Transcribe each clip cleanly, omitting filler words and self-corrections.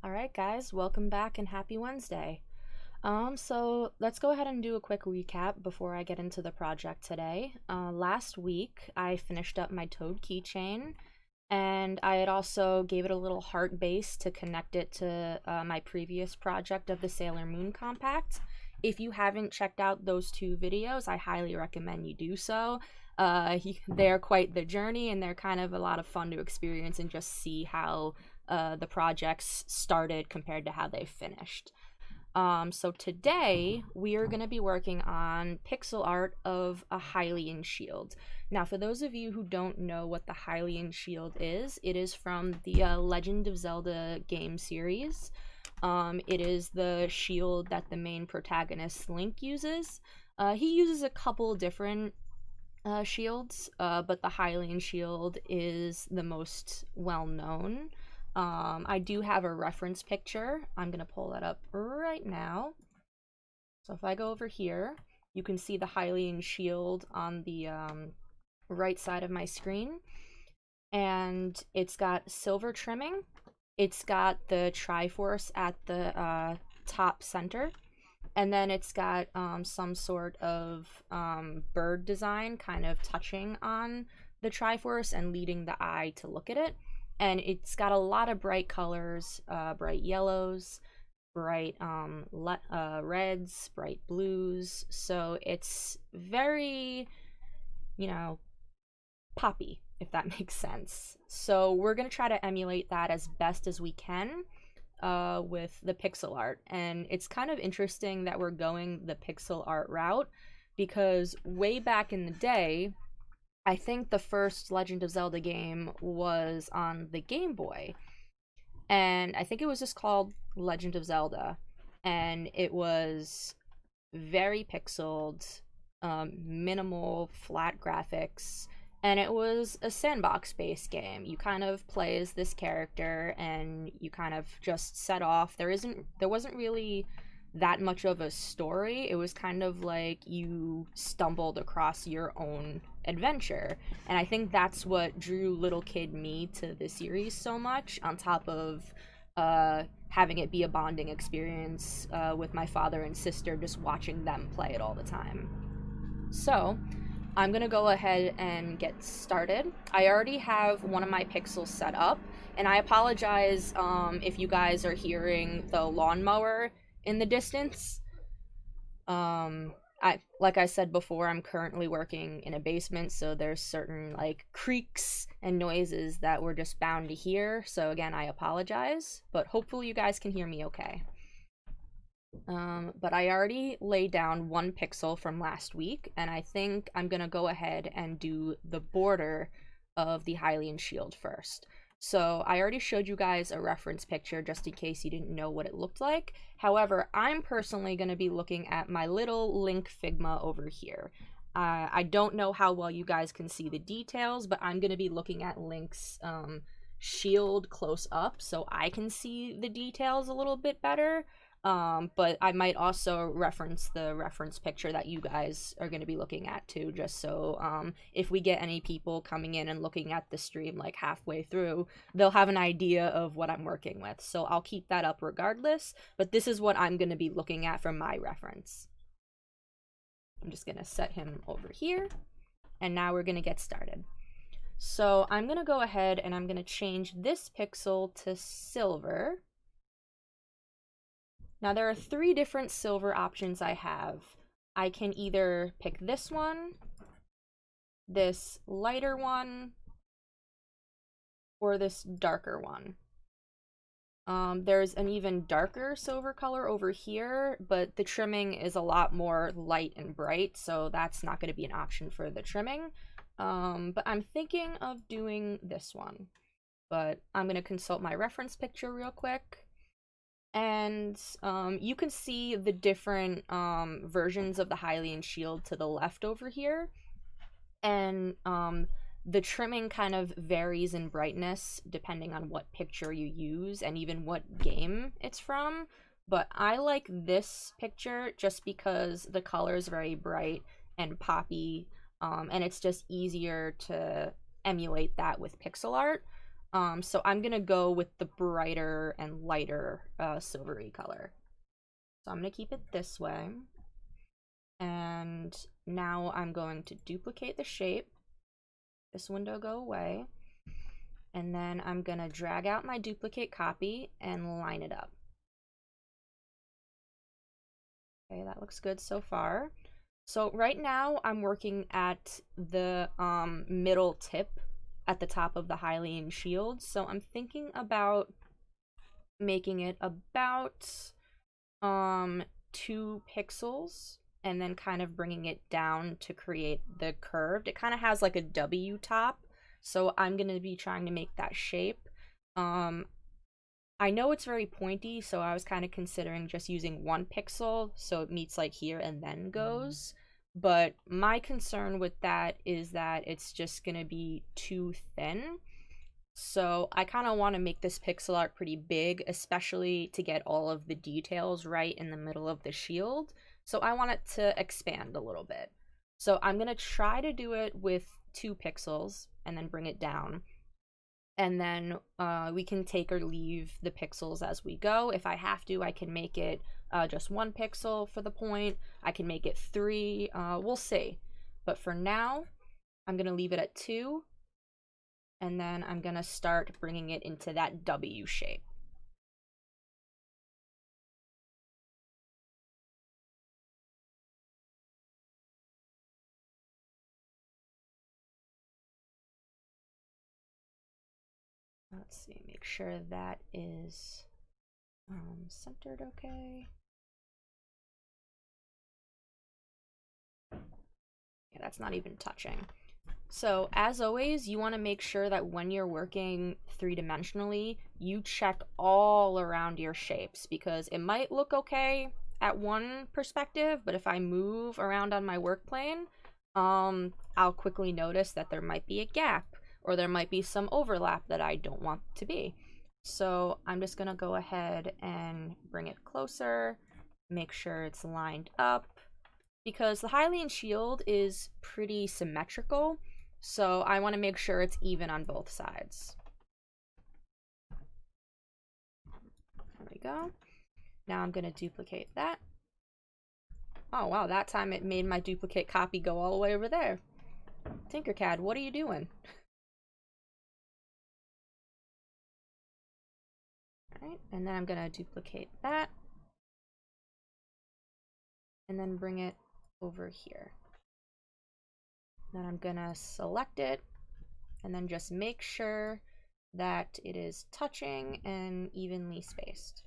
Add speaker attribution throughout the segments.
Speaker 1: Alright guys, welcome back and happy Wednesday. So let's go ahead and do a quick recap before I get into the project today. Last week I finished up my Toad keychain, and I had also gave it a little heart base to connect it to my previous project of the Sailor Moon Compact. If you haven't checked out those two videos, I highly recommend you do so. They're quite the journey, and they're kind of a lot of fun to experience and just see how the projects started compared to how they finished. So today we are going to be working on pixel art of a Hylian shield. Now, for those of you who don't know what the Hylian shield is, it is from the Legend of Zelda game series. It is the shield that the main protagonist Link uses. He uses a couple different shields, but the Hylian shield is the most well known. I do have a reference picture. I'm going to pull that up right now. So if I go over here, you can see the Hylian shield on the right side of my screen. And it's got silver trimming. It's got the Triforce at the top center. And then it's got some sort of bird design kind of touching on the Triforce and leading the eye to look at it. And it's got a lot of bright colors, bright yellows, bright reds, bright blues. So it's very, poppy, if that makes sense. So we're going to try to emulate that as best as we can with the pixel art. And it's kind of interesting that we're going the pixel art route because way back in the day, I think the first Legend of Zelda game was on the Game Boy, and I think it was just called Legend of Zelda, and it was very pixeled, minimal, flat graphics, and it was a sandbox-based game. You kind of play as this character, and you kind of just set off. There wasn't really that much of a story. It was kind of like you stumbled across your own adventure. And I think that's what drew little kid me to the series so much, on top of having it be a bonding experience with my father and sister, just watching them play it all the time. So I'm gonna go ahead and get started. I already have one of my pixels set up, and I apologize if you guys are hearing the lawnmower in the distance. Like I said before, I'm currently working in a basement, so there's certain like creaks and noises that we're just bound to hear. So again, I apologize, but hopefully you guys can hear me okay. But I already laid down one pixel from last week, and I think I'm gonna go ahead and do the border of the Hylian shield first. So I already showed you guys a reference picture just in case you didn't know what it looked like. However, I'm personally going to be looking at my little Link Figma over here. I don't know how well you guys can see the details, but I'm going to be looking at Link's shield close up so I can see the details a little bit better. But I might also reference the reference picture that you guys are going to be looking at too, just so if we get any people coming in and looking at the stream like halfway through, they'll have an idea of what I'm working with. So I'll keep that up regardless, but this is what I'm going to be looking at from my reference. I'm just going to set him over here, and now we're going to get started. So I'm going to go ahead and I'm going to change this pixel to silver. Now there are 3 different silver options I have. I can either pick this one, this lighter one, or this darker one. There's an even darker silver color over here, but the trimming is a lot more light and bright, so that's not going to be an option for the trimming. But I'm thinking of doing this one. But I'm going to consult my reference picture real quick. And you can see the different versions of the Hylian shield to the left over here. And the trimming kind of varies in brightness depending on what picture you use and even what game it's from. But I like this picture just because the color is very bright and poppy, and it's just easier to emulate that with pixel art. So I'm gonna go with the brighter and lighter silvery color. So I'm gonna keep it this way. And now I'm going to duplicate the shape. This window go away. And then I'm gonna drag out my duplicate copy and line it up. Okay, that looks good so far. So right now I'm working at the middle tip at the top of the Hylian shield. So I'm thinking about making it about 2 pixels and then kind of bringing it down to create the curved. It kind of has like a W top. So I'm going to be trying to make that shape. I know it's very pointy, so I was kind of considering just using 1 pixel so it meets like here and then goes. But my concern with that is that it's just going to be too thin. So I kind of want to make this pixel art pretty big, especially to get all of the details right in the middle of the shield. So I want it to expand a little bit. So I'm going to try to do it with 2 pixels and then bring it down. And then we can take or leave the pixels as we go. If I have to, I can make it just 1 pixel for the point. I can make it 3. We'll see. But for now, I'm going to leave it at 2. And then I'm going to start bringing it into that W shape. Let's see, make sure that is centered okay. Yeah, that's not even touching. So as always, you want to make sure that when you're working 3-dimensionally, you check all around your shapes, because it might look okay at one perspective, but if I move around on my work plane, I'll quickly notice that there might be a gap or there might be some overlap that I don't want to be. So I'm just gonna go ahead and bring it closer, make sure it's lined up, because the Hylian shield is pretty symmetrical, so I want to make sure it's even on both sides. There we go. Now I'm going to duplicate that. Oh wow, that time it made my duplicate copy go all the way over there. Tinkercad, what are you doing? Alright, and then I'm going to duplicate that. And then bring it over here. Then I'm going to select it and then just make sure that it is touching and evenly spaced.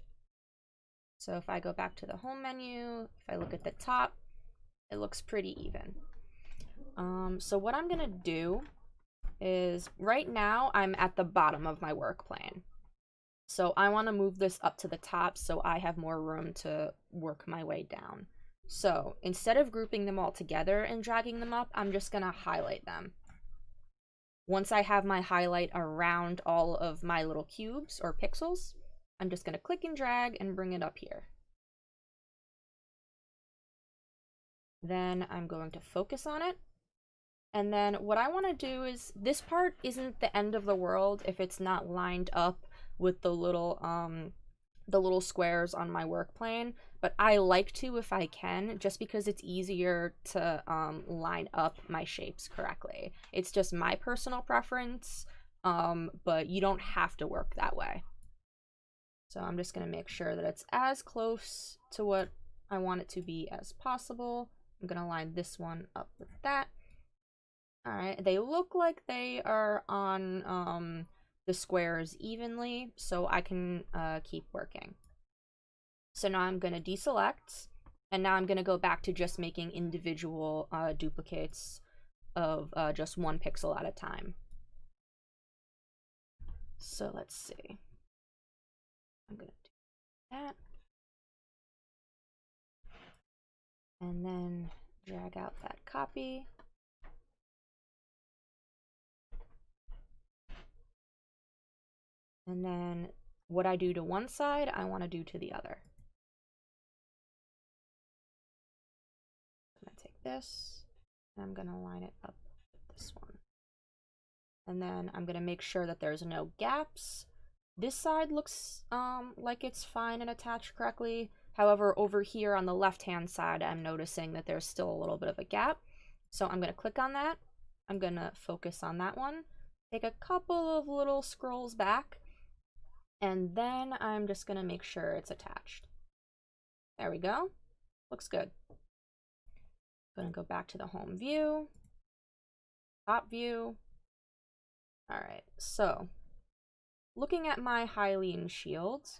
Speaker 1: So if I go back to the home menu, if I look at the top, it looks pretty even. So what I'm gonna do is, right now I'm at the bottom of my work plane. So I wanna move this up to the top so I have more room to work my way down. So instead of grouping them all together and dragging them up, I'm just gonna highlight them. Once I have my highlight around all of my little cubes or pixels, I'm just gonna click and drag and bring it up here. Then I'm going to focus on it. And then what I want to do is, this part isn't the end of the world if it's not lined up with the little squares on my work plane, but I like to if I can, just because it's easier to line up my shapes correctly. It's just my personal preference, but you don't have to work that way. So I'm just going to make sure that it's as close to what I want it to be as possible. I'm going to line this one up with that. All right, they look like they are on the squares evenly, so I can keep working. So now I'm going to deselect, and now I'm going to go back to just making individual duplicates of just 1 pixel at a time. So let's see. I'm going to do that. And then drag out that copy. And then what I do to one side, I want to do to the other. I'm going to take this, and I'm going to line it up with this one. And then I'm gonna make sure that there's no gaps. This side looks like it's fine and attached correctly. However, over here on the left-hand side, I'm noticing that there's still a little bit of a gap. So I'm gonna click on that. I'm gonna focus on that one. Take a couple of little scrolls back. And then I'm just gonna make sure it's attached. There we go. Looks good. I'm gonna go back to the home view, top view. All right, so looking at my Hylian shield,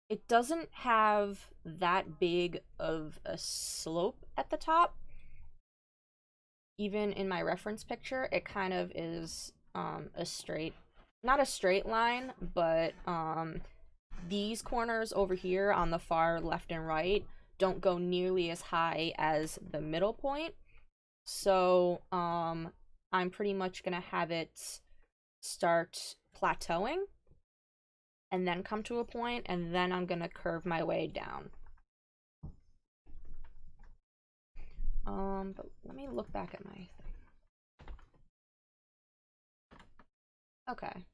Speaker 1: it doesn't have that big of a slope at the top. Even in my reference picture, it kind of is a straight, not a straight line, but these corners over here on the far left and right don't go nearly as high as the middle point. So I'm pretty much gonna have it start plateauing and then come to a point, and then I'm gonna curve my way down. But let me look back at my thing. Okay.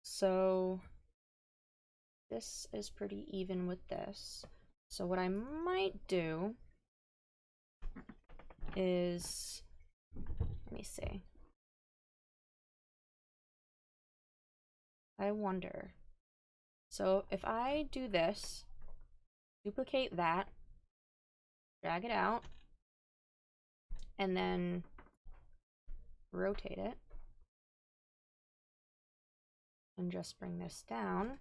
Speaker 1: So this is pretty even with this. So what I might do is, let me see. I wonder. So if I do this, duplicate that, drag it out, and then rotate it, and just bring this down.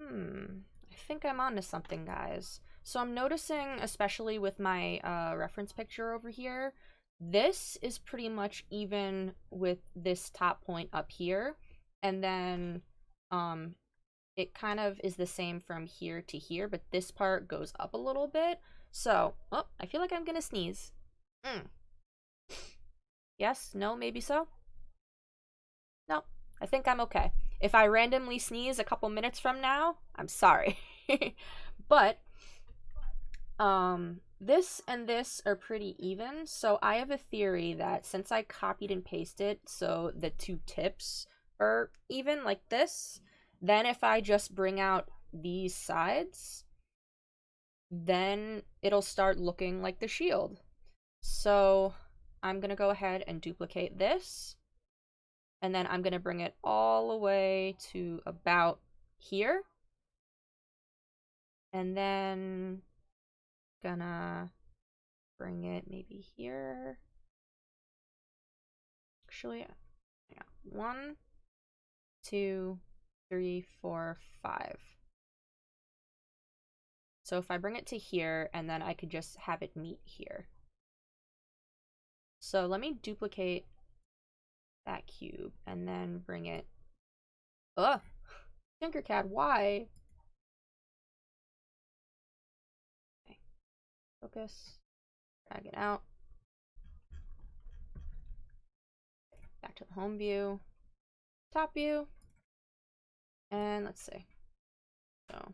Speaker 1: I think I'm onto something, guys. So I'm noticing, especially with my reference picture over here, this is pretty much even with this top point up here. And then it kind of is the same from here to here, but this part goes up a little bit. So, oh, I feel like I'm gonna sneeze. Yes, no, maybe so? No, I think I'm okay. If I randomly sneeze a couple minutes from now, I'm sorry. But this and this are pretty even, so I have a theory that since I copied and pasted so the two tips are even like this, then if I just bring out these sides, then it'll start looking like the shield. So I'm gonna go ahead and duplicate this, and then I'm gonna bring it all the way to about here, and then gonna bring it maybe here. Actually, yeah, 1, 2, 3, 4, 5. So if I bring it to here, and then I could just have it meet here. So let me duplicate that cube and then bring it. Ugh, Tinkercad, why? Okay. Focus, drag it out. Back to the home view, top view, and let's see. So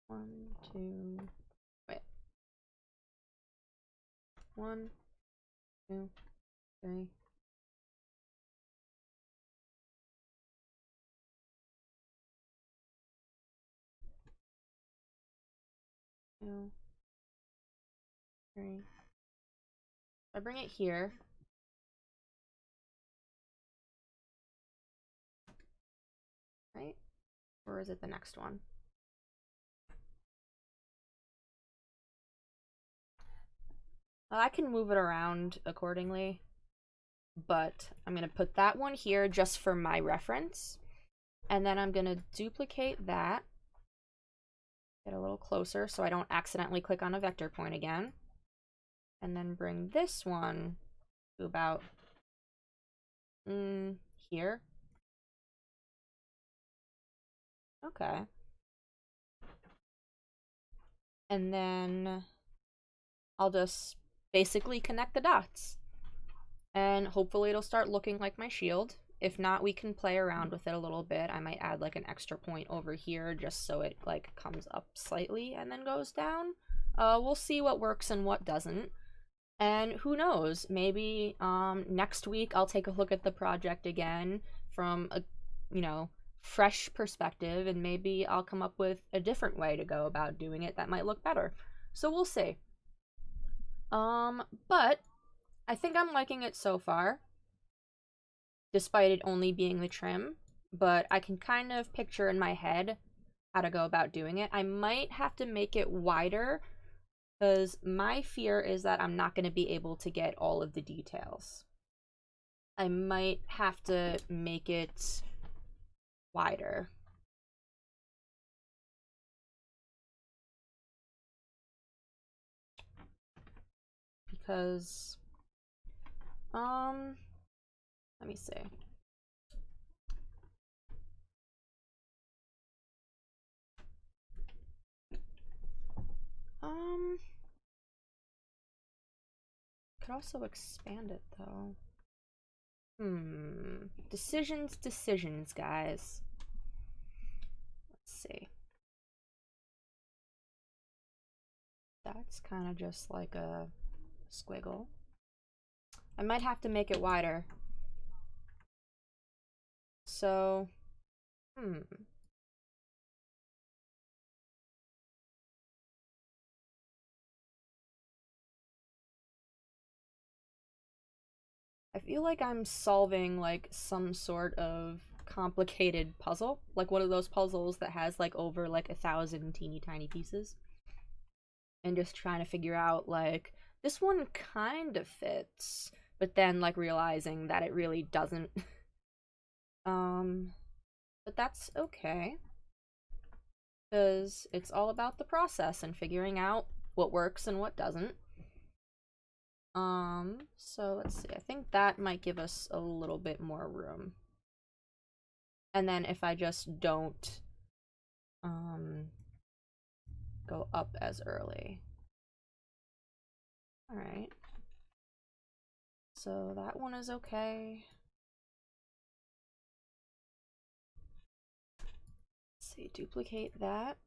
Speaker 1: 1, 2, wait. 1, 2, 3. Two, 3. I bring it here. Right? Or is it the next one? Well, I can move it around accordingly, but I'm going to put that one here just for my reference. And then I'm going to duplicate that. Get a little closer so I don't accidentally click on a vector point again. And then bring this one to about here. Okay. And then I'll just basically connect the dots. And hopefully it'll start looking like my shield. If not, we can play around with it a little bit. I might add like an extra point over here just so it like comes up slightly and then goes down. We'll see what works and what doesn't. And who knows, maybe next week I'll take a look at the project again from a, fresh perspective, and maybe I'll come up with a different way to go about doing it that might look better. So we'll see. But I think I'm liking it so far, despite it only being the trim, but I can kind of picture in my head how to go about doing it. I might have to make it wider because my fear is that I'm not going to be able to get all of the details. I might have to make it wider. Because, let me see. Could also expand it though. Decisions, guys. Let's see. That's kind of just like a squiggle. I might have to make it wider. So, I feel like I'm solving like some sort of complicated puzzle, like one of those puzzles that has like over like 1,000 teeny tiny pieces, and just trying to figure out like this one kind of fits, but then like realizing that it really doesn't. But that's okay, because it's all about the process and figuring out what works and what doesn't. So let's see. I think that might give us a little bit more room. And then if I just don't go up as early. All right. So that one is okay. Let's see, duplicate that.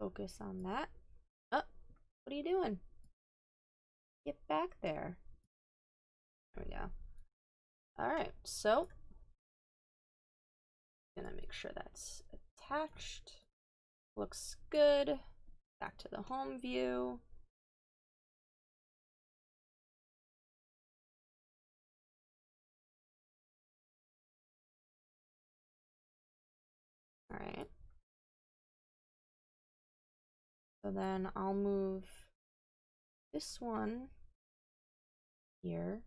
Speaker 1: Focus on that. Oh, what are you doing? Get back there. There we go. All right, so gonna make sure that's attached. Looks good. Back to the home view. All right. So then I'll move this one here.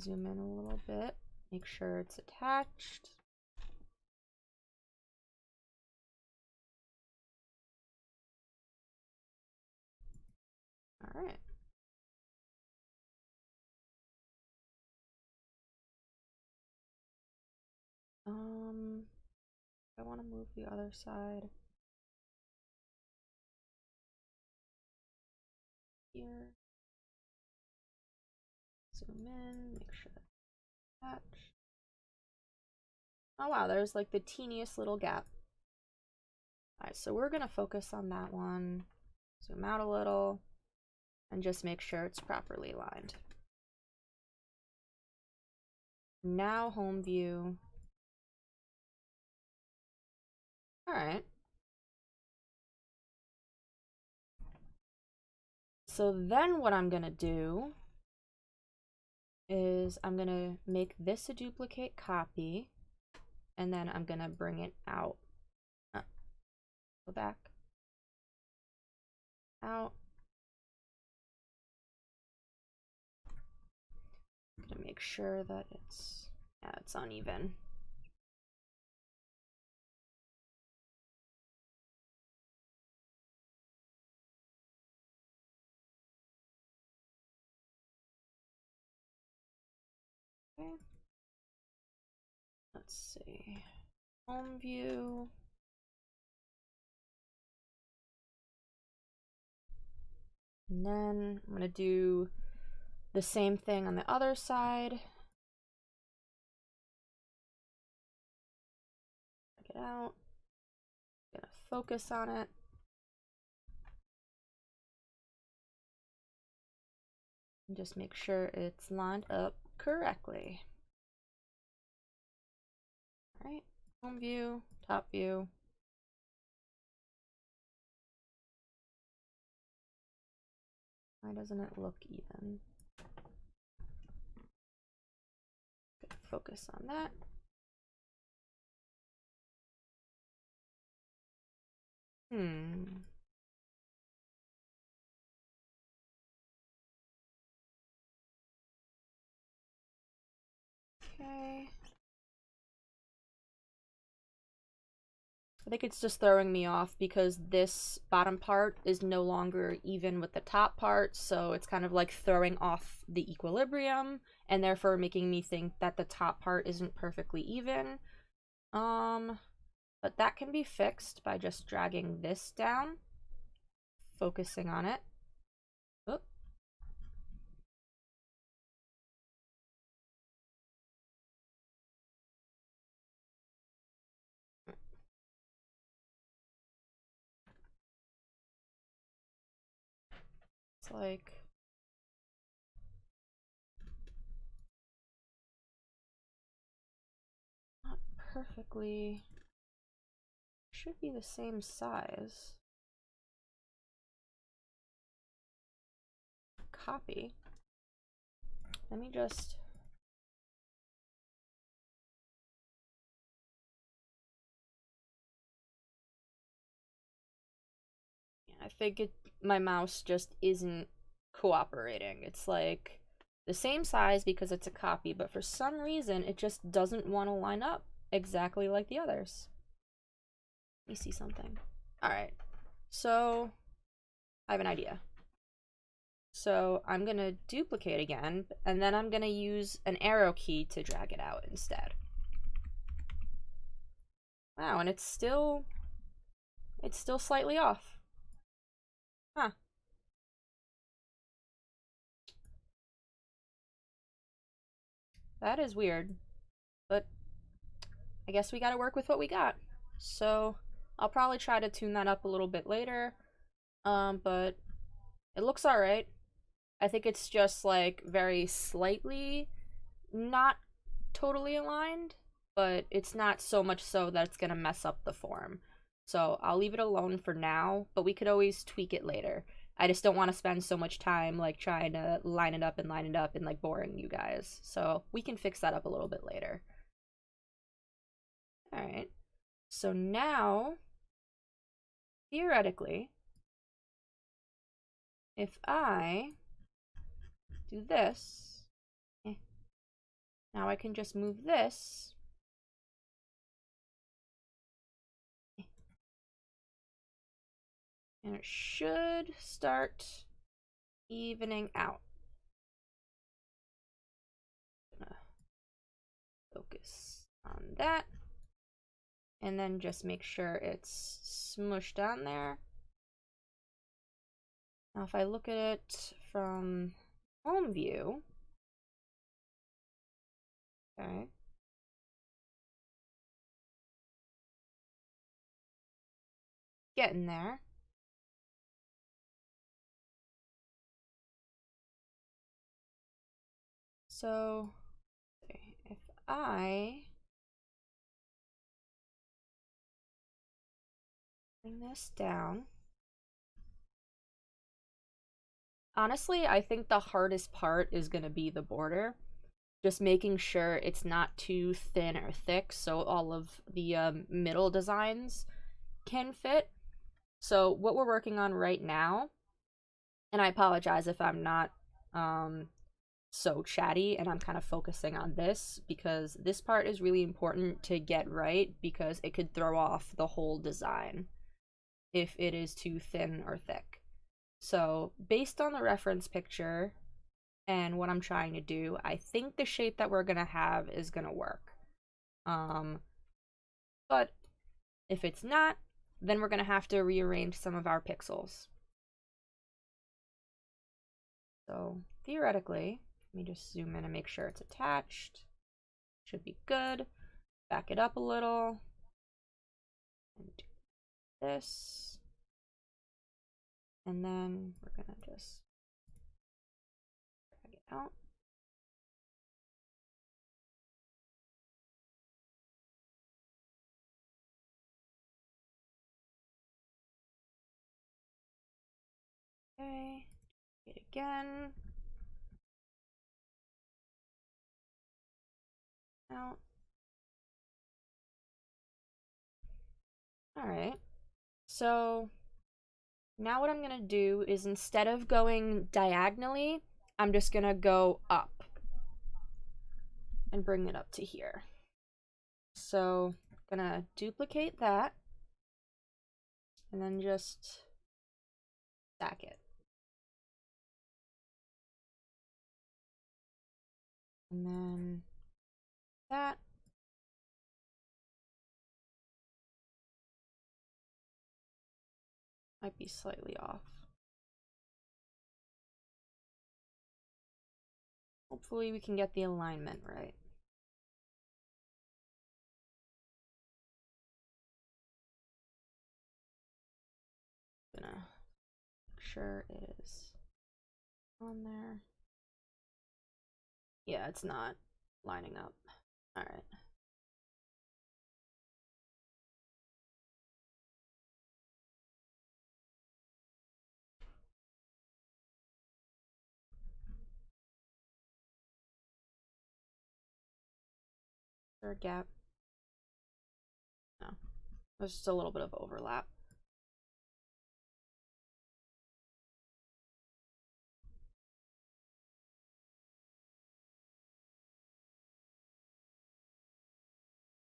Speaker 1: Zoom in a little bit. Make sure it's attached. All right. I want to move the other side here. Zoom in, make sure that's attached. Oh wow, there's like the teeniest little gap. Alright, so we're gonna focus on that one. Zoom out a little and just make sure it's properly aligned. Now home view. Alright. So then what I'm gonna do is I'm gonna make this a duplicate copy, and then I'm gonna bring it out. Go back. Out. I'm gonna make sure that it's uneven. Okay. Let's see. Home view. And then I'm gonna do the same thing on the other side. Check it out. Gonna focus on it. And just make sure it's lined up correctly. All right, home view, top view. Why doesn't it look even? Focus on that. Okay. I think it's just throwing me off because this bottom part is no longer even with the top part, so it's kind of like throwing off the equilibrium and therefore making me think that the top part isn't perfectly even. But that can be fixed by just dragging this down, focusing on it. Oop. It's like not perfectly, should be the same size. Copy. Let me just I think my mouse just isn't cooperating. It's like the same size because it's a copy, but for some reason it just doesn't want to line up exactly like the others. Let me see something. All right, so I have an idea. So I'm gonna duplicate again, and then I'm gonna use an arrow key to drag it out instead. Wow, and it's still slightly off. Huh. That is weird, but I guess we gotta work with what we got. So I'll probably try to tune that up a little bit later. But it looks alright. I think it's just like very slightly not totally aligned, but it's not so much so that it's gonna mess up the form. So I'll leave it alone for now, but we could always tweak it later. I just don't want to spend so much time like trying to line it up and like boring you guys. So we can fix that up a little bit later. All right. So now, theoretically, if I do this, now I can just move this, and it should start evening out. I'm gonna focus on that, and then just make sure it's smushed on there. Now if I look at it from home view, okay, getting there. So if I bring this down, honestly, I think the hardest part is going to be the border. Just making sure it's not too thin or thick so all of the middle designs can fit. So what we're working on right now, and I apologize if I'm not so chatty and I'm kind of focusing on this because this part is really important to get right because it could throw off the whole design if it is too thin or thick. So based on the reference picture and what I'm trying to do, I think the shape that we're gonna have is gonna work. But if it's not, then we're gonna have to rearrange some of our pixels. So theoretically, let me just zoom in and make sure it's attached. Should be good. Back it up a little. And do this. And then we're gonna just drag it out. Okay, it again. Out. Alright, so now what I'm gonna do is instead of going diagonally, I'm just gonna go up and bring it up to here. So I'm gonna duplicate that and then just stack it. And then that. Might be slightly off. Hopefully we can get the alignment right. Gonna make sure it is on there. Yeah, it's not lining up. All right. Is there a gap? No. There's just a little bit of overlap.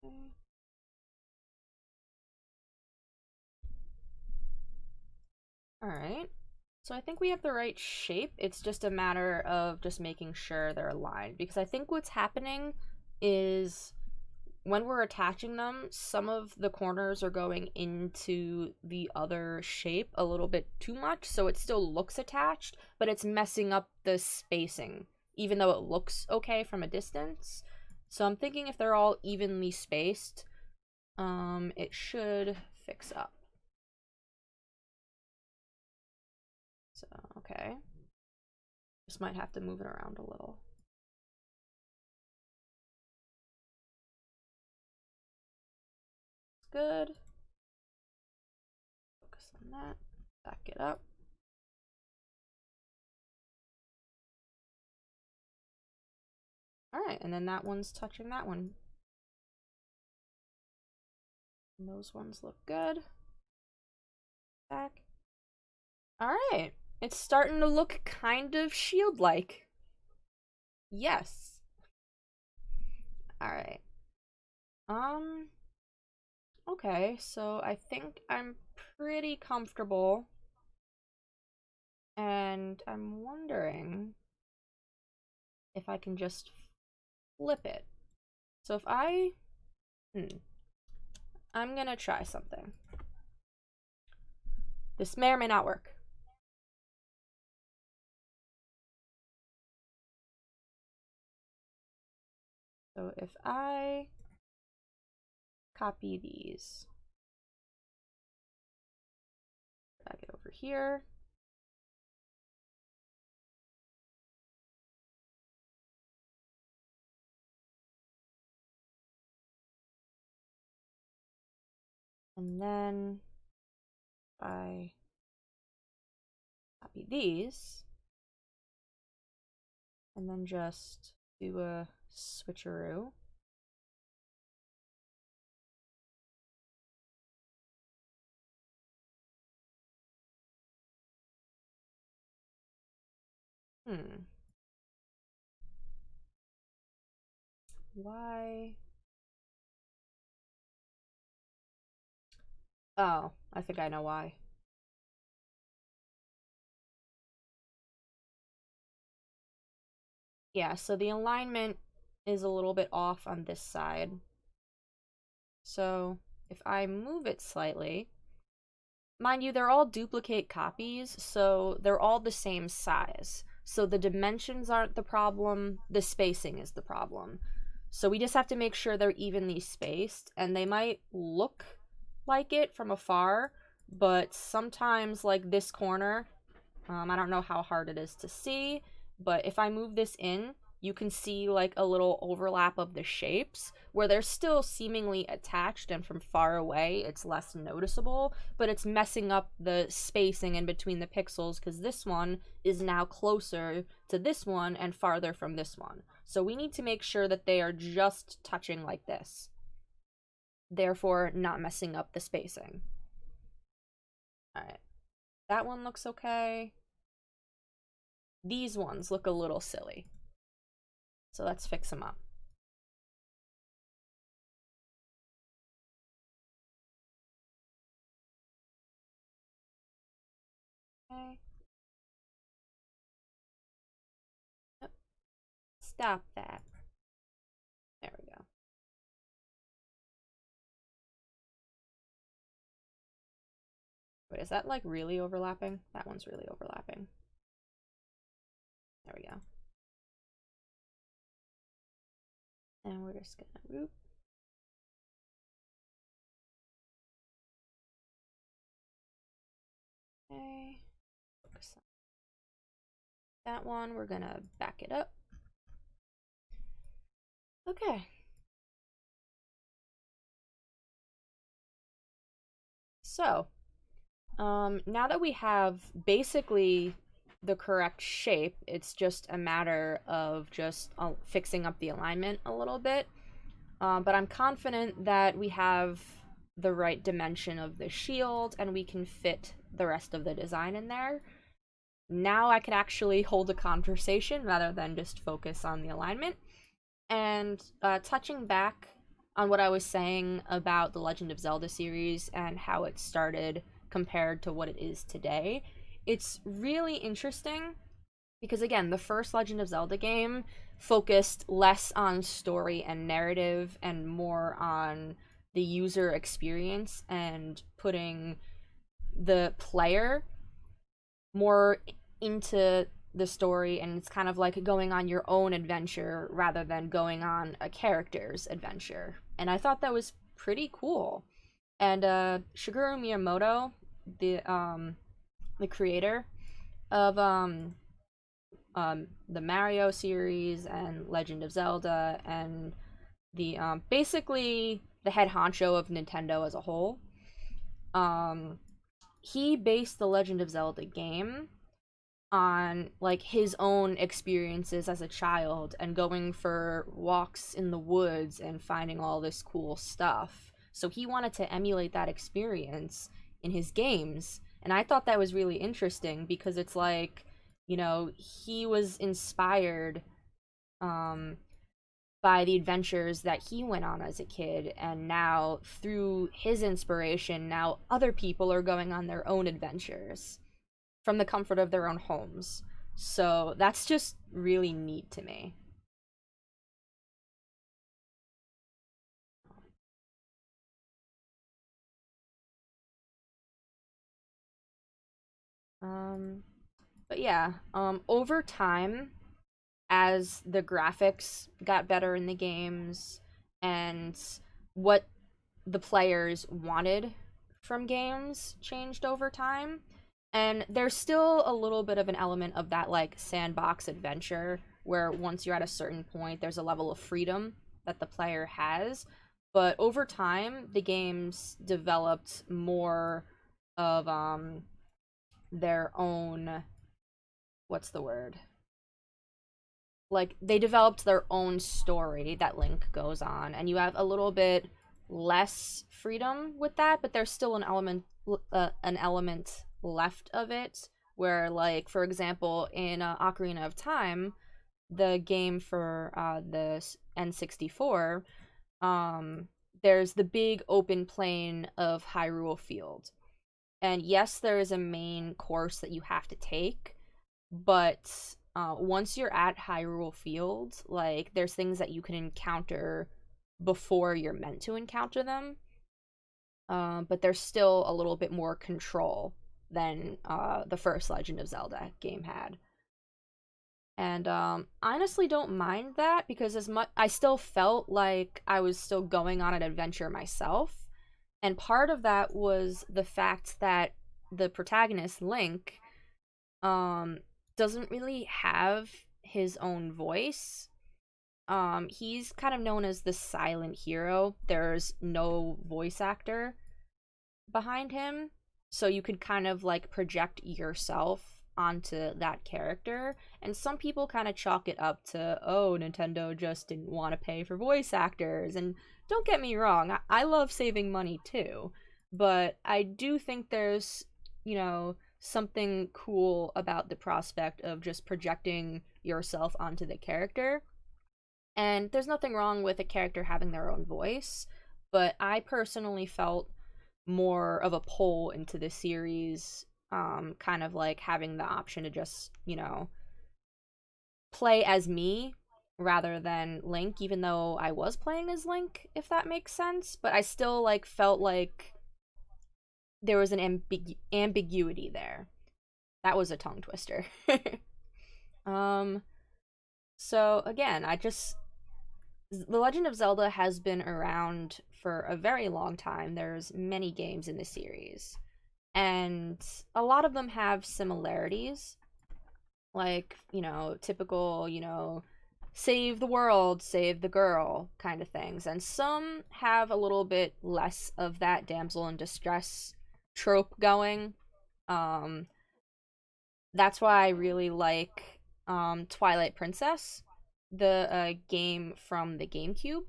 Speaker 1: Okay. All right. So I think we have the right shape. It's just a matter of just making sure they're aligned, because I think what's happening is when we're attaching them, some of the corners are going into the other shape a little bit too much, so it still looks attached, but it's messing up the spacing, even though it looks okay from a distance. So I'm thinking if they're all evenly spaced, it should fix up. So, okay. Just might have to move it around a little. Good. Focus on that. Back it up. All right, and then that one's touching that one. And those ones look good. Back. All right, it's starting to look kind of shield-like. Yes. All right. Okay, so I think I'm pretty comfortable, and I'm wondering if I can just flip it. So if I'm gonna try something. This may or may not work. So if I copy these, drag it over here, and then I copy these, and then just do a switcheroo. Why? Oh, I think I know why. Yeah, so the alignment is a little bit off on this side. So if I move it slightly, mind you, they're all duplicate copies, so they're all the same size. So the dimensions aren't the problem, the spacing is the problem. So we just have to make sure they're evenly spaced, and they might look like it from afar, but sometimes, like this corner, I don't know how hard it is to see, but if I move this in, you can see like a little overlap of the shapes where they're still seemingly attached, and from far away it's less noticeable, but it's messing up the spacing in between the pixels because this one is now closer to this one and farther from this one. So we need to make sure that they are just touching like this, therefore not messing up the spacing. All right, that one looks okay. These ones look a little silly. So let's fix them up. Okay. Yep. Stop that. There we go. Wait, is that like really overlapping? That one's really overlapping. There we go. And we're just gonna whoop. Okay. Focus on that one. We're gonna back it up. Okay. So, now that we have basically the correct shape, it's just a matter of just fixing up the alignment a little bit. But I'm confident that we have the right dimension of the shield and we can fit the rest of the design in there. Now I can actually hold a conversation rather than just focus on the alignment. And touching back on what I was saying about the Legend of Zelda series and how it started compared to what it is today, it's really interesting because, again, the first Legend of Zelda game focused less on story and narrative and more on the user experience and putting the player more into the story, and it's kind of like going on your own adventure rather than going on a character's adventure. And I thought that was pretty cool. And Shigeru Miyamoto, the creator of the Mario series and Legend of Zelda and the basically the head honcho of Nintendo as a whole. He based the Legend of Zelda game on like his own experiences as a child and going for walks in the woods and finding all this cool stuff. So he wanted to emulate that experience in his games. And I thought that was really interesting because it's like, you know, he was inspired um by the adventures that he went on as a kid, and now through his inspiration, now other people are going on their own adventures from the comfort of their own homes. So that's just really neat to me. Um, but yeah, over time, as the graphics got better in the games and what the players wanted from games changed over time. And there's still a little bit of an element of that like sandbox adventure where once you're at a certain point, there's a level of freedom that the player has. But over time, the games developed more of their own, what's the word? Like they developed their own story that Link goes on, and you have a little bit less freedom with that, but there's still an element left of it where, like, for example, in Ocarina of Time, the game for the N64, um, there's the big open plain of Hyrule Field, and yes, there is a main course that you have to take, but once you're at Hyrule Field, like there's things that you can encounter before you're meant to encounter them. But there's still a little bit more control than the first Legend of Zelda game had. And I honestly don't mind that because as much I still felt like I was still going on an adventure myself. And part of that was the fact that the protagonist, Link, um, doesn't really have his own voice. He's kind of known as the silent hero. There's no voice actor behind him, so you could kind of like project yourself onto that character. And some people kind of chalk it up to, oh, Nintendo just didn't want to pay for voice actors. And don't get me wrong, I love saving money too, but I do think there's, something cool about the prospect of just projecting yourself onto the character. And there's nothing wrong with a character having their own voice, but I personally felt more of a pull into the series, kind of like having the option to just, play as me rather than Link, even though I was playing as Link, if that makes sense. But I still like felt like there was an ambiguity there. That was a tongue twister. um, so again, The Legend of Zelda has been around for a very long time. There's many games in the series, and a lot of them have similarities, like, typical, save the world, save the girl kind of things. And some have a little bit less of that damsel in distress trope going. Um, that's why I really like Twilight Princess, the game from the GameCube,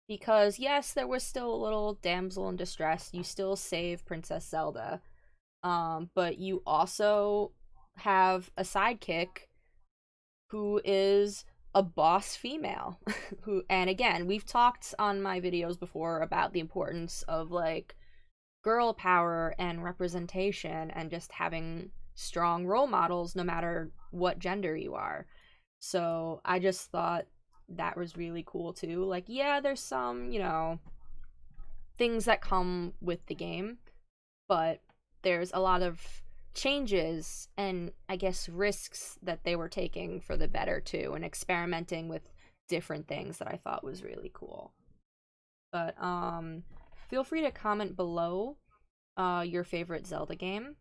Speaker 1: because yes, there was still a little damsel in distress. You still save Princess Zelda, but you also have a sidekick who is a boss female. Who, and again, we've talked on my videos before about the importance of like girl power and representation and just having strong role models no matter what gender you are. So I just thought that was really cool too. Like, yeah, there's some, things that come with the game, but there's a lot of changes and I guess risks that they were taking for the better too, and experimenting with different things that I thought was really cool. But feel free to comment below your favorite Zelda game,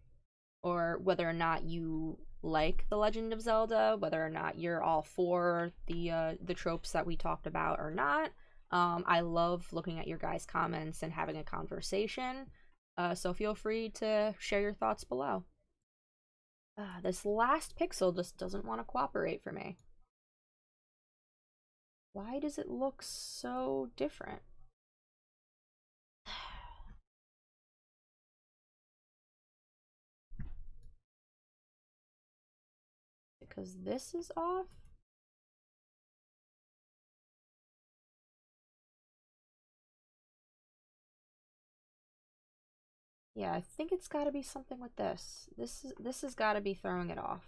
Speaker 1: or whether or not you like The Legend of Zelda, whether or not you're all for the tropes that we talked about or not. I love looking at your guys' comments and having a conversation. So feel free to share your thoughts below. This last pixel just doesn't want to cooperate for me. Why does it look so different? Because this is off? Yeah, I think it's got to be something with this. This has got to be throwing it off.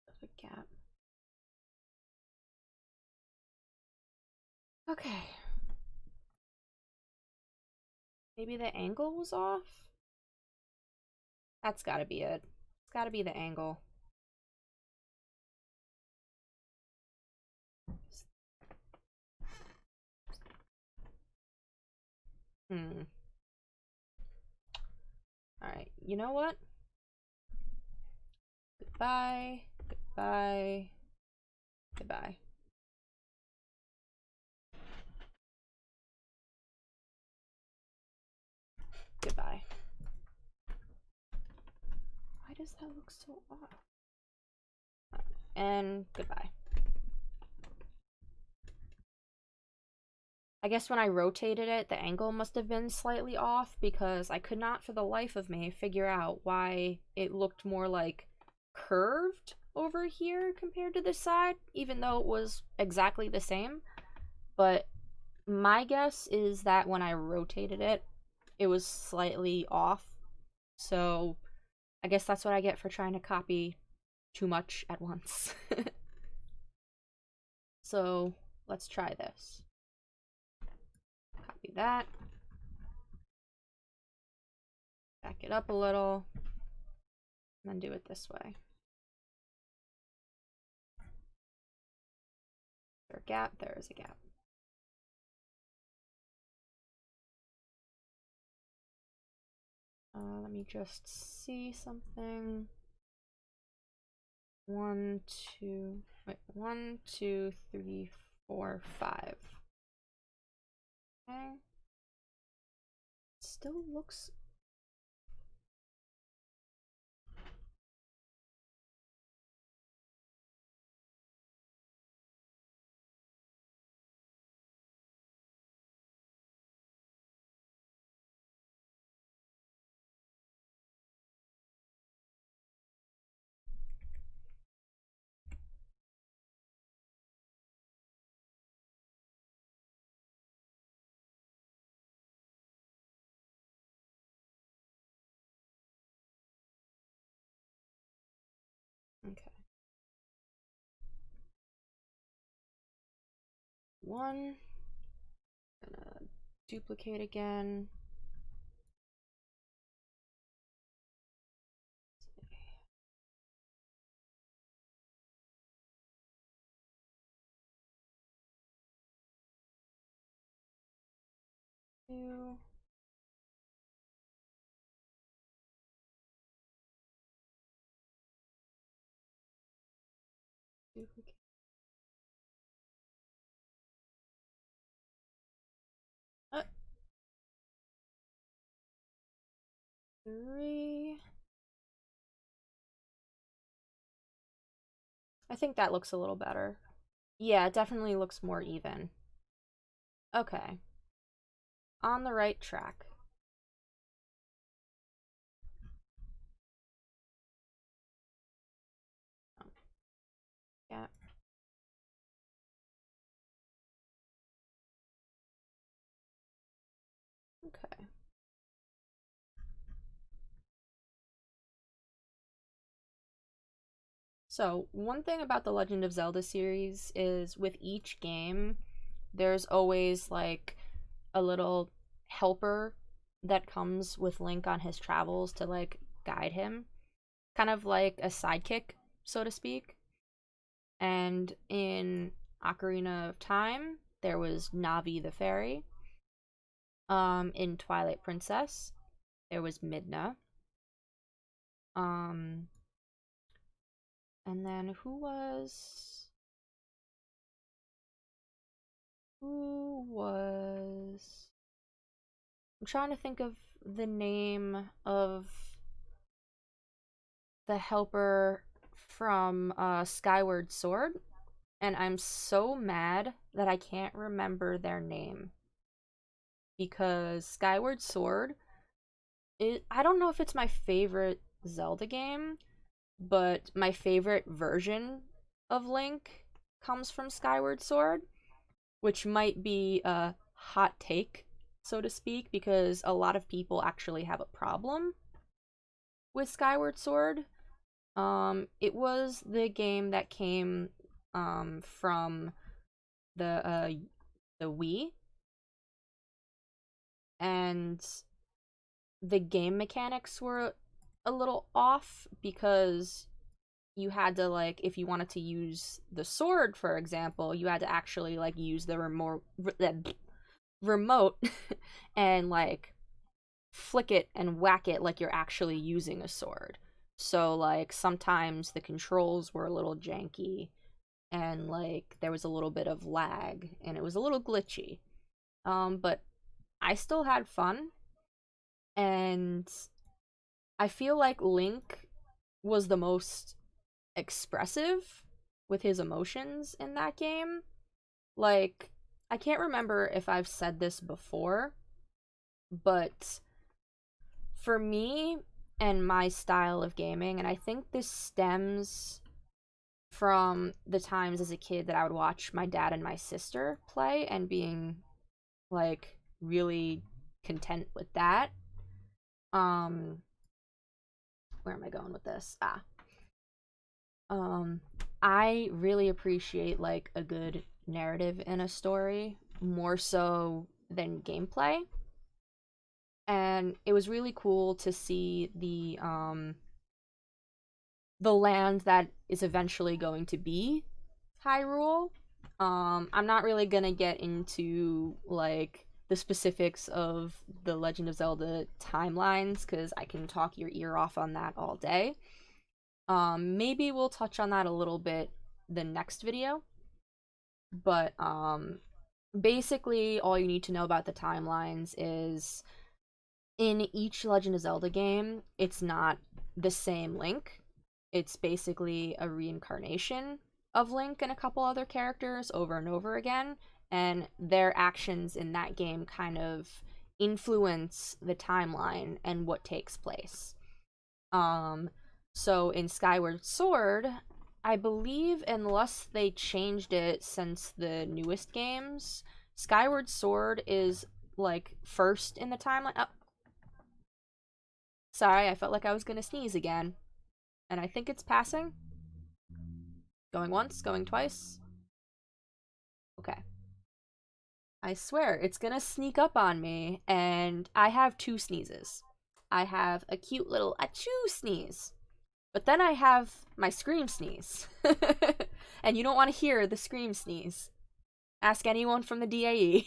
Speaker 1: There's a gap. Okay. Maybe the angle was off? That's got to be it. It's got to be the angle. Hmm. Alright, you know what? Goodbye. Goodbye. Goodbye. Goodbye. Why does that look so off? And goodbye. I guess when I rotated it, the angle must have been slightly off because I could not for the life of me figure out why it looked more like curved over here compared to this side, even though it was exactly the same. But my guess is that when I rotated it, it was slightly off. So I guess that's what I get for trying to copy too much at once. So let's try this. that. Back it up a little. And then do it this way. Is there a gap? There is a gap. Let me just see something. 1, 2, 3, 4, 5. Okay. Still looks. Okay. 1. Gonna duplicate again. 2. Duplicate. 3. I think that looks a little better. Yeah, it definitely looks more even. Okay. On the right track. Oh. Yeah. Okay. So, one thing about the Legend of Zelda series is with each game, there's always like a little helper that comes with Link on his travels to like guide him, kind of like a sidekick, so to speak. And in Ocarina of Time, there was Navi the fairy. In Twilight Princess, there was Midna. Um, and then who was I'm trying to think of the name of the helper from Skyward Sword, and I'm so mad that I can't remember their name because Skyward Sword, I don't know if it's my favorite Zelda game, but my favorite version of Link comes from Skyward Sword, which might be a hot take, so to speak, because a lot of people actually have a problem with Skyward Sword. It was the game that came from the Wii, and the game mechanics were a little off because you had to, like, if you wanted to use the sword, for example, you had to actually like use the remote and like flick it and whack it like you're actually using a sword. So like sometimes the controls were a little janky and like there was a little bit of lag and it was a little glitchy. But I still had fun, and I feel like Link was the most expressive with his emotions in that game. Like, I can't remember if I've said this before, but for me and my style of gaming, and I think this stems from the times as a kid that I would watch my dad and my sister play and being like really content with that. Um where am I going with this? Um I really appreciate like a good narrative in a story, more so than gameplay. And it was really cool to see the land that is eventually going to be Hyrule. I'm not really gonna get into like the specifics of the Legend of Zelda timelines because I can talk your ear off on that all day. Maybe we'll touch on that a little bit the next video, but basically all you need to know about the timelines is in each Legend of Zelda game, it's not the same Link. It's basically a reincarnation of Link and a couple other characters over and over again, and their actions in that game kind of influence the timeline and what takes place. Um, so in Skyward Sword, I believe, unless they changed it since the newest games, Skyward Sword is like first in the timeline. Oh, sorry, I felt like I was gonna sneeze again. And I think it's passing. Going once, going twice. Okay. I swear, it's gonna sneak up on me, and I have two sneezes. I have a cute little achoo sneeze, but then I have my scream sneeze. And you don't want to hear the scream sneeze. Ask anyone from the DAE.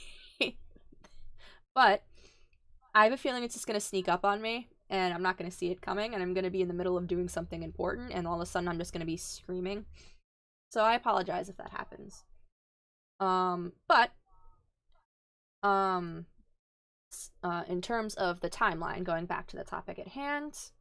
Speaker 1: But I have a feeling it's just gonna sneak up on me, and I'm not gonna see it coming, and I'm gonna be in the middle of doing something important, and all of a sudden I'm just gonna be screaming. So I apologize if that happens. But um, in terms of the timeline, going back to the topic at hand,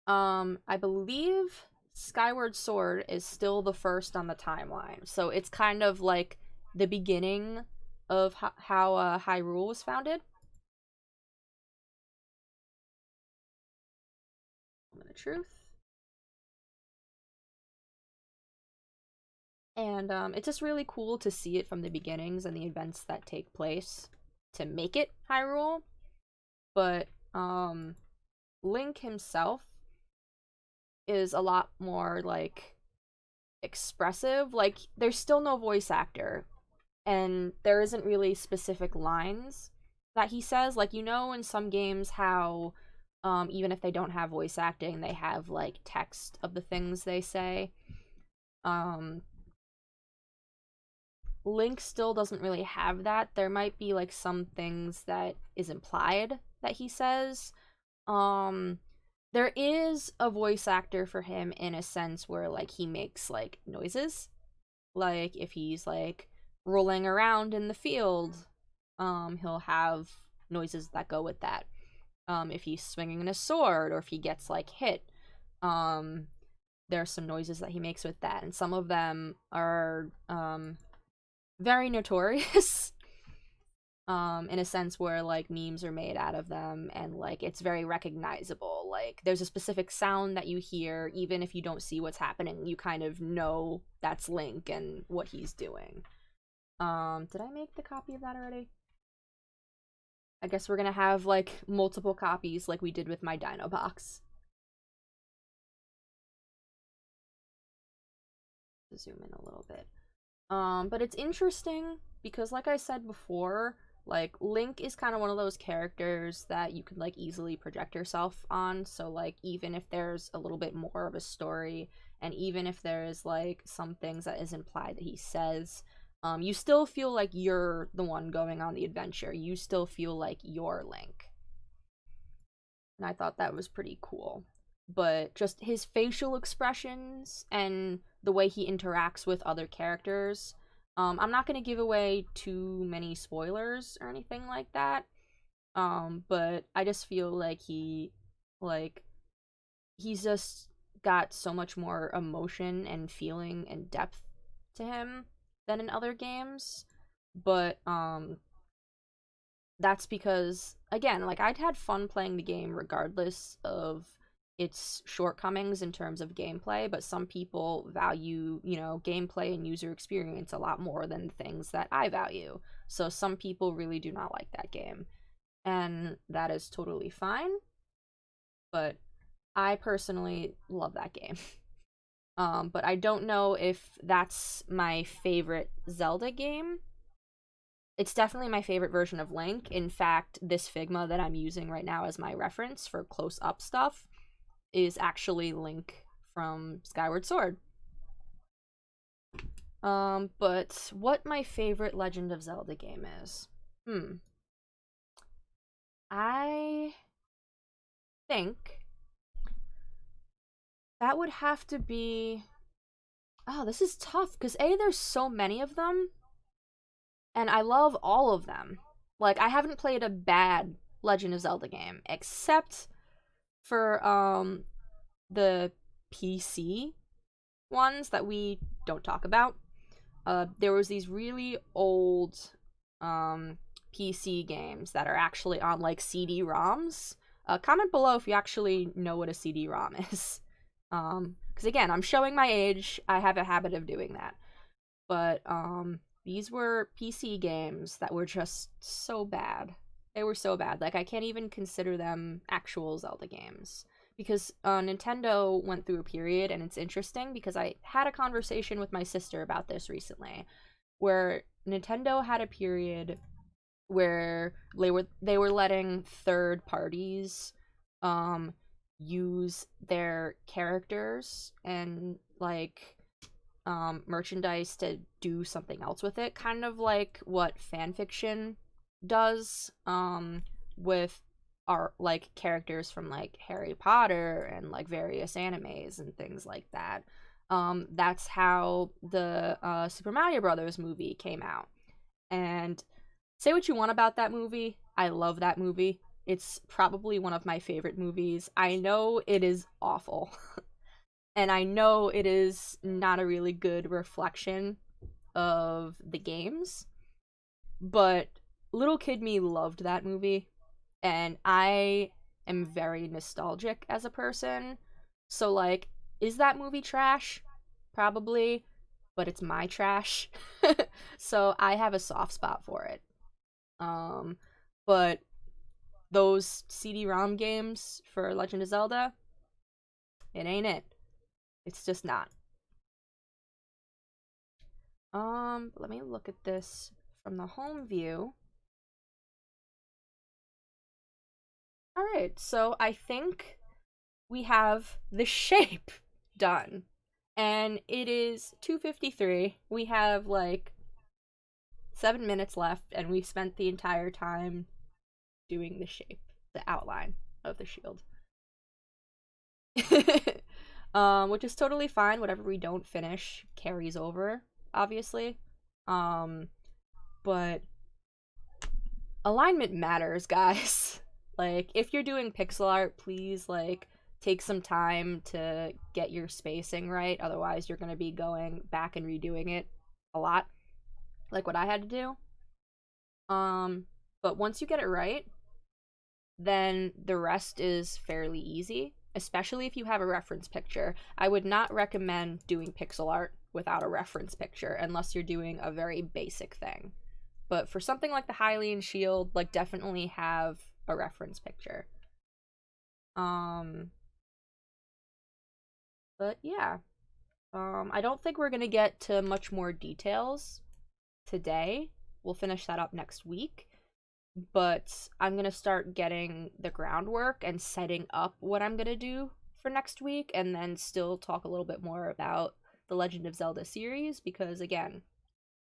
Speaker 1: I believe Skyward Sword is still the first on the timeline. So it's kind of like the beginning of how Hyrule was founded. Moment of truth. And it's just really cool to see it from the beginnings and the events that take place to make it Hyrule. But Link himself is a lot more like expressive. Like there's still no voice actor, and there isn't really specific lines that he says. Like, you know, in some games how even if they don't have voice acting, they have like text of the things they say. um Link still doesn't really have that. There might be like some things that is implied that he says. um there is a voice actor for him in a sense where like he makes like noises, like if he's like rolling around in the field, he'll have noises that go with that. If he's swinging a sword or if he gets like hit, um there's some noises that he makes with that, and some of them are very notorious. In a sense where like memes are made out of them, and like it's very recognizable. Like there's a specific sound that you hear even if you don't see what's happening, you kind of know that's Link and what he's doing. Did I make the copy of that already? I guess we're gonna have like multiple copies like we did with my Dino box. Zoom in a little bit. But it's interesting because, like I said before, like Link is kind of one of those characters that you can like easily project yourself on. So like even if there's a little bit more of a story, and even if there's like some things that is implied that he says, you still feel like you're the one going on the adventure. You still feel like you're Link. And I thought that was pretty cool. But just his facial expressions and the way he interacts with other characters. I'm not going to give away too many spoilers or anything like that. But I just feel like like, he's just got so much more emotion and feeling and depth to him than in other games. But, that's because, again, like I'd had fun playing the game regardless of its shortcomings in terms of gameplay, but some people value, you know, gameplay and user experience a lot more than the things that I value. So some people really do not like that game, and that is totally fine. But I personally love that game. But I don't know if that's my favorite Zelda game. It's definitely my favorite version of Link. In fact, this Figma that I'm using right now as my reference for close-up stuff is actually Link from Skyward Sword. But what my favorite Legend of Zelda game is? I think that would have to be. Oh, this is tough because there's so many of them, and I love all of them. Like, I haven't played a bad Legend of Zelda game except for the PC ones that we don't talk about. There was these really old PC games that are actually on like CD-ROMs. Comment below if you actually know what a CD-ROM is. Because again, I'm showing my age. I have a habit of doing that. But these were PC games that were just so bad. They were so bad. Like, I can't even consider them actual Zelda games. Because Nintendo went through a period, and it's interesting because I had a conversation with my sister about this recently, where Nintendo had a period where they were letting third parties use their characters and like merchandise to do something else with it, kind of like what fanfiction does with our like characters from like Harry Potter and like various animes and things like that. That's how the Super Mario Brothers movie came out. And say what you want about that movie, I love that movie. It's probably one of my favorite movies. I know it is awful. And I know it is not a really good reflection of the games, but little kid me loved that movie, and I am very nostalgic as a person. So, like, is that movie trash? Probably, but it's my trash. So, I have a soft spot for it. Um, but those CD-ROM games for Legend of Zelda, it ain't it. It's just not. Let me look at this from the home view. Alright, so I think we have the shape done. And it is 2:53. We have like 7 minutes left, and we spent the entire time doing the shape, the outline of the shield. Which is totally fine. Whatever we don't finish carries over, obviously. But alignment matters, guys. Like, if you're doing pixel art, please, like, take some time to get your spacing right. Otherwise, you're going to be going back and redoing it a lot, like what I had to do. But once you get it right, then the rest is fairly easy, especially if you have a reference picture. I would not recommend doing pixel art without a reference picture unless you're doing a very basic thing. But for something like the Hylian shield, like, definitely have a reference picture. But yeah. I don't think we're gonna get to much more details today. We'll finish that up next week. But I'm gonna start getting the groundwork and setting up what I'm gonna do for next week, and then still talk a little bit more about the Legend of Zelda series, because again,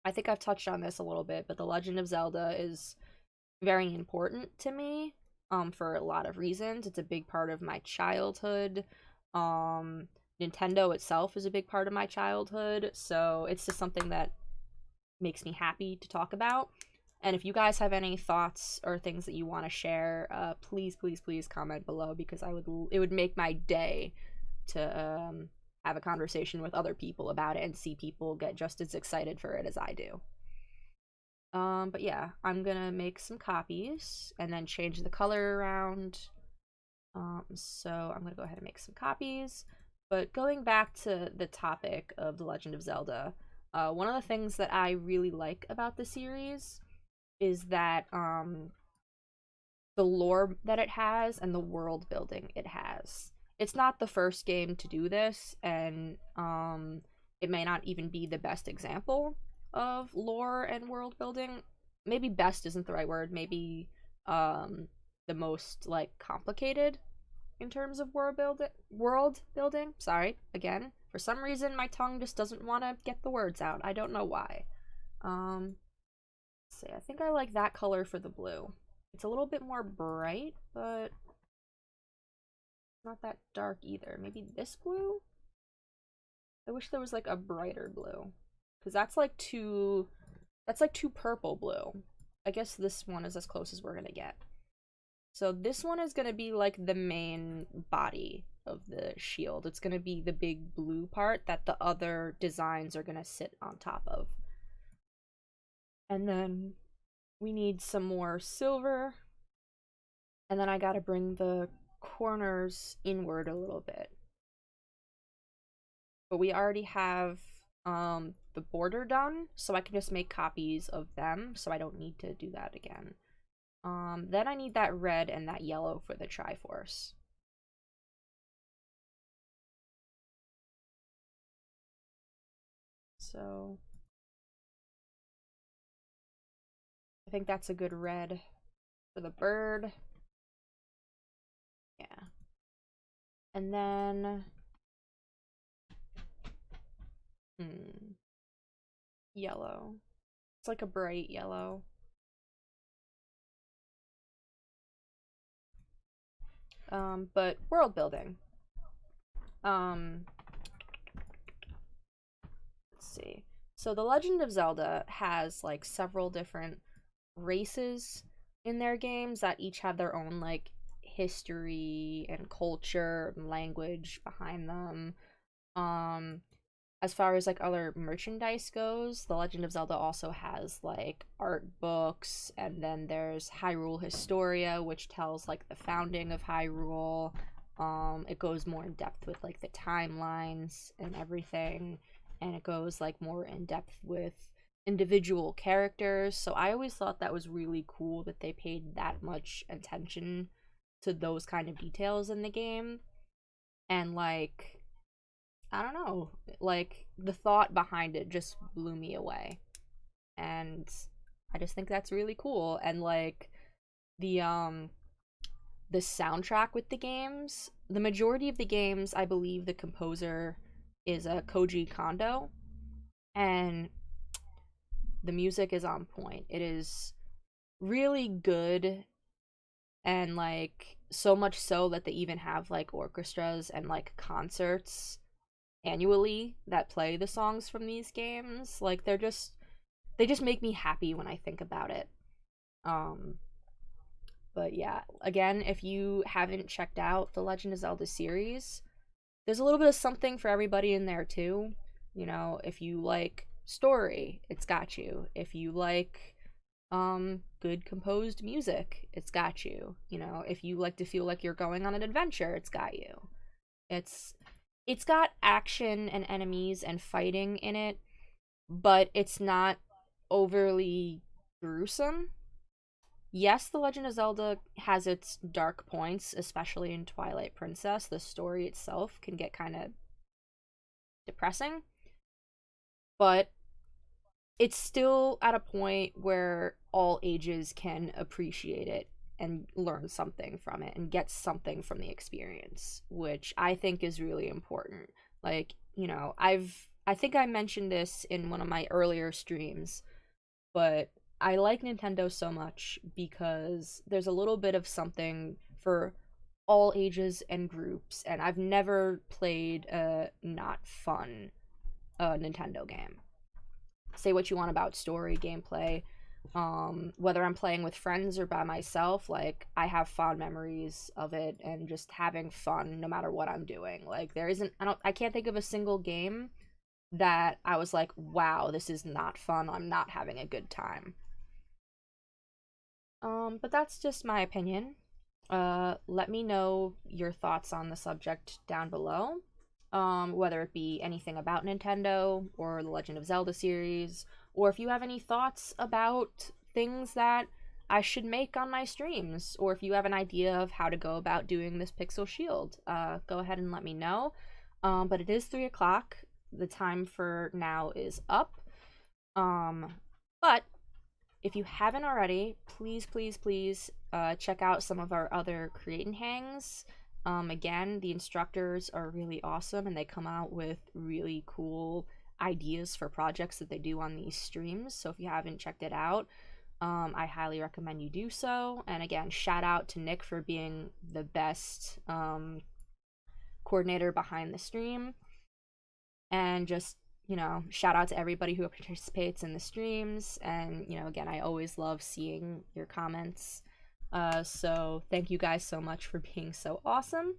Speaker 1: I think I've touched on this a little bit, but the Legend of Zelda is very important to me for a lot of reasons. It's a big part of my childhood. Nintendo itself is a big part of my childhood, so it's just something that makes me happy to talk about. And if you guys have any thoughts or things that you want to share, please, please, please comment below, because it would make my day to have a conversation with other people about it and see people get just as excited for it as I do. But yeah, I'm gonna make some copies and then change the color around. So I'm gonna go ahead and make some copies. But going back to the topic of The Legend of Zelda, one of the things that I really like about the series is that the lore that it has and the world building it has. It's not the first game to do this, and it may not even be the best example of lore and world building, maybe best isn't the right word, maybe um the most like complicated in terms of world building. Sorry, again. For some reason my tongue just doesn't want to get the words out. I don't know why. Let's see. I think I like that color for the blue. It's a little bit more bright, but not that dark either. Maybe this blue? I wish there was like a brighter blue. Cuz that's like too purple blue. I guess this one is as close as we're going to get. So this one is going to be like the main body of the shield. It's going to be the big blue part that the other designs are going to sit on top of. And then we need some more silver. And then I got to bring the corners inward a little bit. But we already have the border done, so I can just make copies of them, so I don't need to do that again. Then I need that red and that yellow for the Triforce. So I think that's a good red for the bird. Yeah. And then yellow. It's like a bright yellow. But world building. Let's see. So The Legend of Zelda has like several different races in their games that each have their own like history and culture and language behind them. As far as like other merchandise goes, The Legend of Zelda also has like art books, and then there's Hyrule Historia, which tells like the founding of Hyrule. It goes more in depth with like the timelines and everything, and it goes like more in depth with individual characters. So I always thought that was really cool that they paid that much attention to those kind of details in the game. And like, I don't know, like the thought behind it just blew me away. And I just think that's really cool. And like the soundtrack with the games, the majority of the games, I believe the composer is a Koji Kondo, and the music is on point. It is really good, and like so much so that they even have like orchestras and like concerts annually that play the songs from these games. Like they just make me happy when I think about it. Um but yeah, again, if you haven't checked out the Legend of Zelda series, there's a little bit of something for everybody in there too. You know, if you like story, it's got you. If you like good composed music, it's got you. You know, if you like to feel like you're going on an adventure, it's got you. It's it's got action and enemies and fighting in it, but it's not overly gruesome. Yes, The Legend of Zelda has its dark points, especially in Twilight Princess. The story itself can get kind of depressing, but it's still at a point where all ages can appreciate it and learn something from it and get something from the experience, which I think is really important. Like, you know, I think I mentioned this in one of my earlier streams, but I like Nintendo so much because there's a little bit of something for all ages and groups, and I've never played a not fun Nintendo game. Say what you want about story, gameplay, whether I'm playing with friends or by myself, like I have fond memories of it and just having fun no matter what I'm doing. Like I can't think of a single game that I was like, wow, this is not fun, I'm not having a good time. But that's just my opinion. Let me know your thoughts on the subject down below. Whether it be anything about Nintendo or the Legend of Zelda series, or if you have any thoughts about things that I should make on my streams, or if you have an idea of how to go about doing this Pixel Shield, go ahead and let me know. But it is 3 o'clock. The time for now is up. But If you haven't already, please, please, please check out some of our other create and hangs. Again, the instructors are really awesome and they come out with really cool ideas for projects that they do on these streams. So if you haven't checked it out, I highly recommend you do so. And again, shout out to Nick for being the best coordinator behind the stream. And just, shout out to everybody who participates in the streams. And, again, I always love seeing your comments. So thank you guys so much for being so awesome.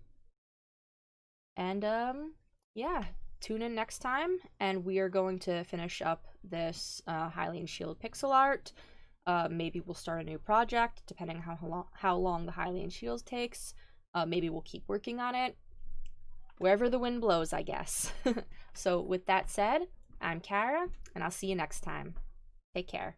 Speaker 1: And yeah, tune in next time, and we are going to finish up this Hylian Shield pixel art. Maybe we'll start a new project, depending how long the Hylian Shield takes. Maybe we'll keep working on it. Wherever the wind blows, I guess. So with that said, I'm Cara, and I'll see you next time. Take care.